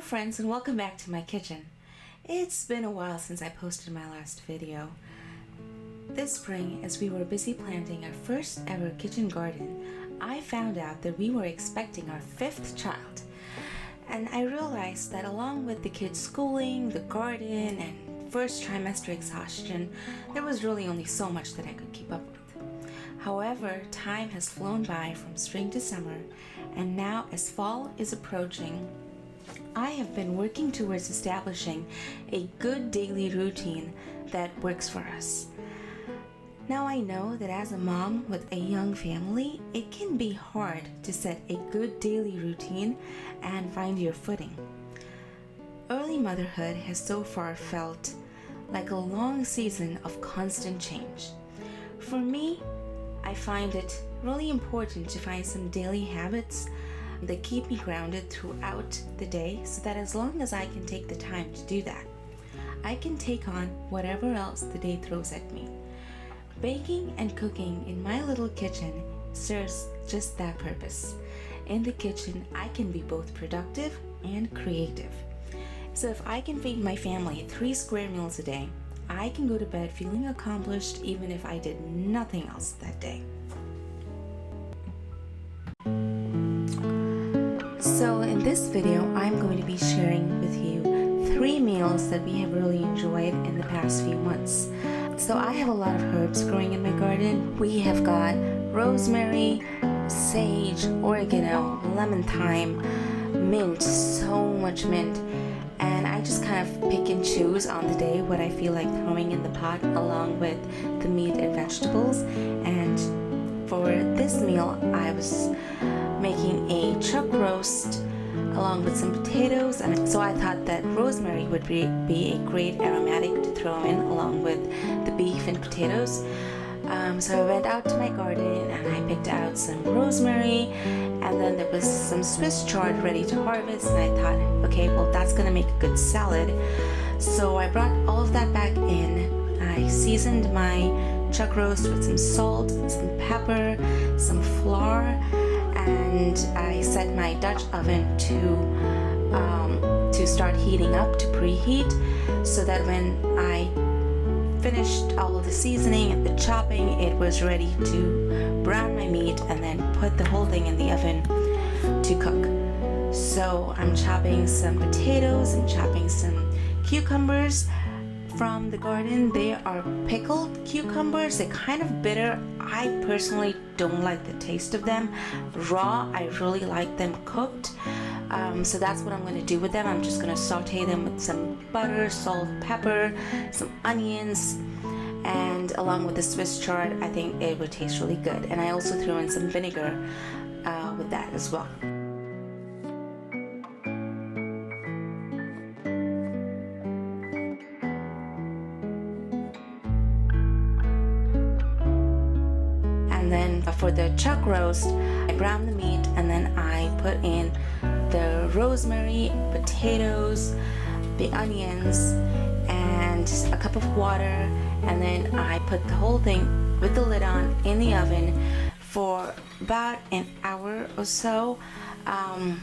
friends, and welcome back to my kitchen. It's been a while since I posted my last video. This spring, as we were busy planting our first ever kitchen garden, I found out that we were expecting our 5th child. And I realized that along with the kids' schooling, the garden, and first trimester exhaustion, there was really only so much that I could keep up with. However, time has flown by from spring to summer, and now as fall is approaching, I have been working towards establishing a good daily routine that works for us. Now I know that as a mom with a young family, it can be hard to set a good daily routine and find your footing. Early motherhood has so far felt like a long season of constant change. For me, I find it really important to find some daily habits that keep me grounded throughout the day, so that as long as I can take the time to do that, I can take on whatever else the day throws at me. Baking and cooking in my little kitchen serves just that purpose. In the kitchen, I can be both productive and creative. So if I can feed my family 3 square meals a day, I can go to bed feeling accomplished even if I did nothing else that day. So in this video, I'm going to be sharing with you 3 meals that we have really enjoyed in the past few months. So I have a lot of herbs growing in my garden. We have got rosemary, sage, oregano, lemon thyme, mint, so much mint. And I just kind of pick and choose on the day what I feel like throwing in the pot along with the meat and vegetables. And for this meal, I was making a chuck roast along with some potatoes, and so I thought that rosemary would be a great aromatic to throw in along with the beef and potatoes. So I went out to my garden and I picked out some rosemary, and then there was some Swiss chard ready to harvest, and I thought, okay, well, that's gonna make a good salad. So I brought all of that back in. I seasoned my chuck roast with some salt, some pepper, some flour, and I set my Dutch oven to start heating up, to preheat, so that when I finished all of the seasoning and the chopping, it was ready to brown my meat and then put the whole thing in the oven to cook. So I'm chopping some potatoes and chopping some cucumbers from the garden. They are pickled cucumbers. They're kind of bitter. I personally don't like the taste of them raw. I really like them cooked. So that's what I'm going to do with them. I'm just going to saute them with some butter, salt, pepper, some onions, and along with the Swiss chard, I think it would taste really good. And I also threw in some vinegar with that as well. And then for the chuck roast, I browned the meat and then I put in the rosemary, potatoes, the onions, and a cup of water, and then I put the whole thing with the lid on in the oven for about an hour or so. And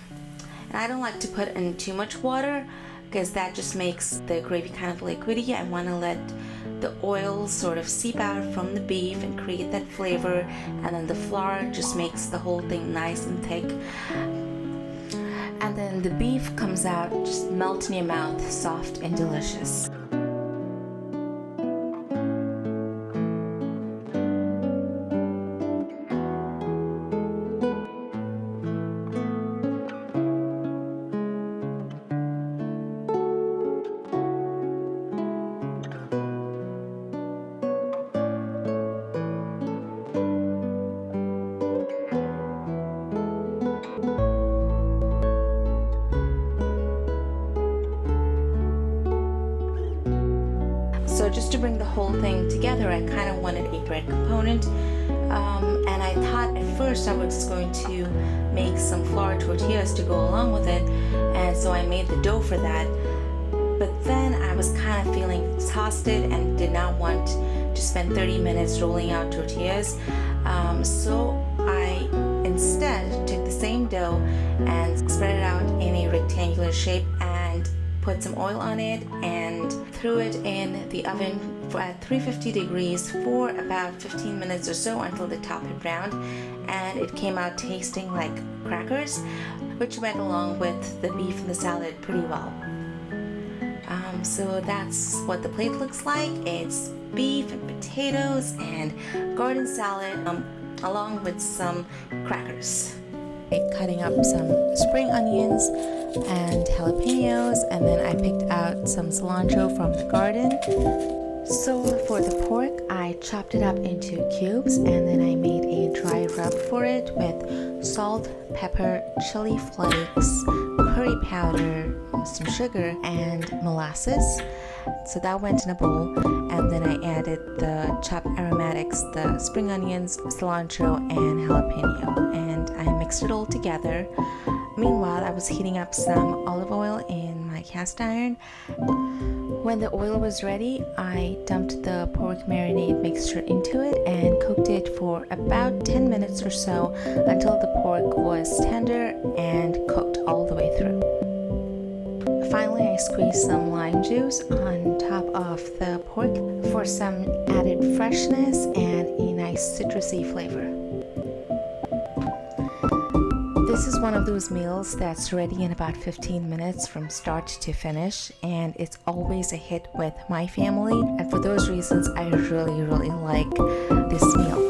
I don't like to put in too much water because that just makes the gravy kind of liquidy. I want to let the oil sort of seep out from the beef and create that flavor, and then the flour just makes the whole thing nice and thick. And then the beef comes out, just melt in your mouth, soft and delicious. So just to bring the whole thing together, I kind of wanted a bread component, and I thought at first I was just going to make some flour tortillas to go along with it, and so I made the dough for that. But then I was kind of feeling exhausted and did not want to spend 30 minutes rolling out tortillas, so I instead took the same dough and spread it out in a rectangular shape and put some oil on it and threw it in the oven at 350 degrees for about 15 minutes or so until the top had browned, and it came out tasting like crackers, which went along with the beef and the salad pretty well. So that's what the plate looks like. It's beef and potatoes and garden salad along with some crackers. Cutting up some spring onions and jalapenos, and then I picked out some cilantro from the garden. So for the pork, I chopped it up into cubes, and then I made a dry rub for it with salt, pepper, chili flakes, curry powder, some sugar, and molasses. So that went in a bowl, and then I added the chopped aromatics, the spring onions, cilantro, and jalapeno, and I mixed it all together. Meanwhile, I was heating up some olive oil in my cast iron. When the oil was ready, I dumped the pork marinade mixture into it and cooked it for about 10 minutes or so until the pork was tender and cooked all the way through. Finally, I squeezed some lime juice on top of the pork for some added freshness and a nice citrusy flavor. This is one of those meals that's ready in about 15 minutes from start to finish, and it's always a hit with my family, and for those reasons I really like this meal.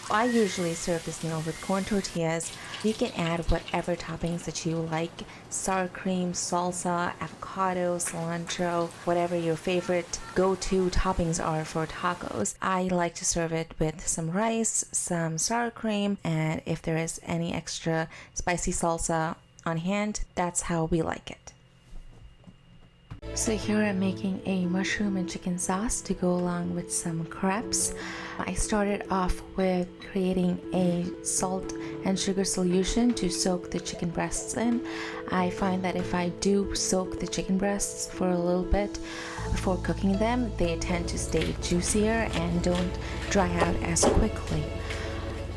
I usually serve this meal with corn tortillas. You can add whatever toppings that you like: sour cream, salsa, avocado, cilantro, whatever your favorite go-to toppings are for tacos. I like to serve it with some rice, some sour cream, and if there is any extra spicy salsa on hand, that's how we like it. So here I'm making a mushroom and chicken sauce to go along with some crepes. I started off with creating a salt and sugar solution to soak the chicken breasts in. I find that if I do soak the chicken breasts for a little bit before cooking them, they tend to stay juicier and don't dry out as quickly.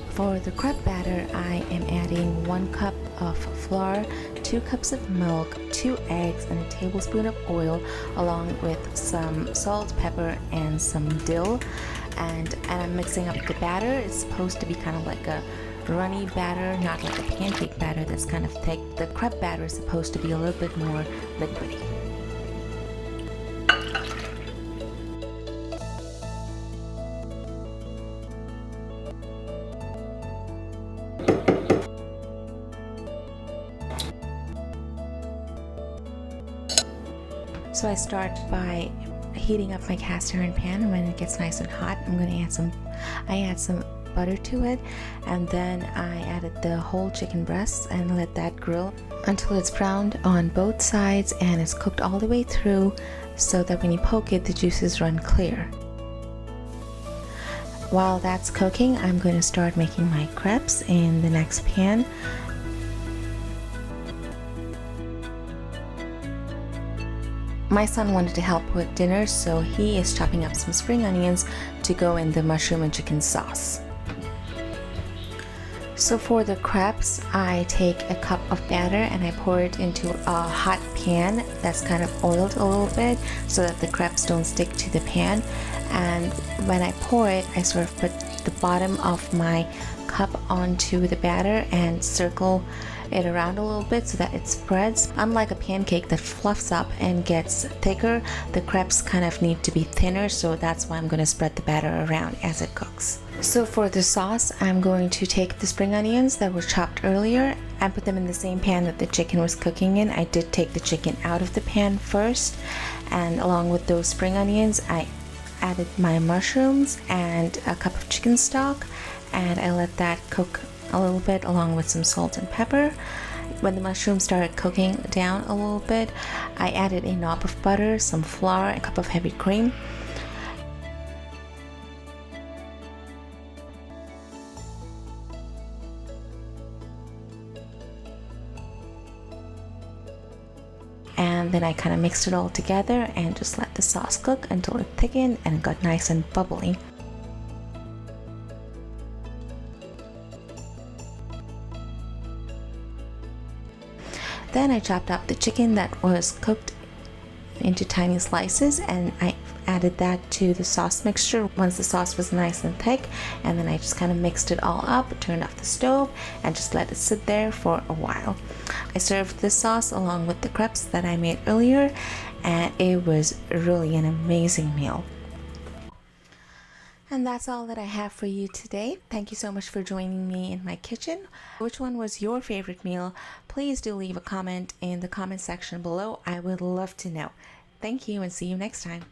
For the crepe batter, I am adding 1 cup of flour, 2 cups of milk, 2 eggs, and a tablespoon of oil, along with some salt, pepper, and some dill. And I'm mixing up the batter. It's supposed to be kind of like a runny batter, not like a pancake batter that's kind of thick. The crepe batter is supposed to be a little bit more liquidy. So I start by heating up my cast iron pan, and when it gets nice and hot, I add some butter to it, and then I added the whole chicken breasts and let that grill until it's browned on both sides and it's cooked all the way through, so that when you poke it, the juices run clear. While that's cooking, I'm going to start making my crepes in the next pan. My son wanted to help with dinner, so he is chopping up some spring onions to go in the mushroom and chicken sauce. So for the crepes, I take a cup of batter and I pour it into a hot pan that's kind of oiled a little bit so that the crepes don't stick to the pan. And when I pour it, I sort of put the bottom of my cup onto the batter and circle it around a little bit so that it spreads. Unlike a pancake that fluffs up and gets thicker, the crepes kind of need to be thinner, so that's why I'm going to spread the batter around as it cooks. So for the sauce, I'm going to take the spring onions that were chopped earlier and put them in the same pan that the chicken was cooking in. I did take the chicken out of the pan first, and along with those spring onions, I added my mushrooms and a cup of chicken stock, and I let that cook a little bit along with some salt and pepper. When the mushrooms started cooking down a little bit, I added a knob of butter, some flour, a cup of heavy cream. and then I kind of mixed it all together and just let the sauce cook until it thickened and got nice and bubbly. Then I chopped up the chicken that was cooked into tiny slices, and I added that to the sauce mixture once the sauce was nice and thick, and then I just kind of mixed it all up, turned off the stove, and just let it sit there for a while. I served this sauce along with the crepes that I made earlier, and it was really an amazing meal. And that's all that I have for you today. Thank you so much for joining me in my kitchen. Which one was your favorite meal? Please do leave a comment in the comment section below. I would love to know. Thank you and see you next time.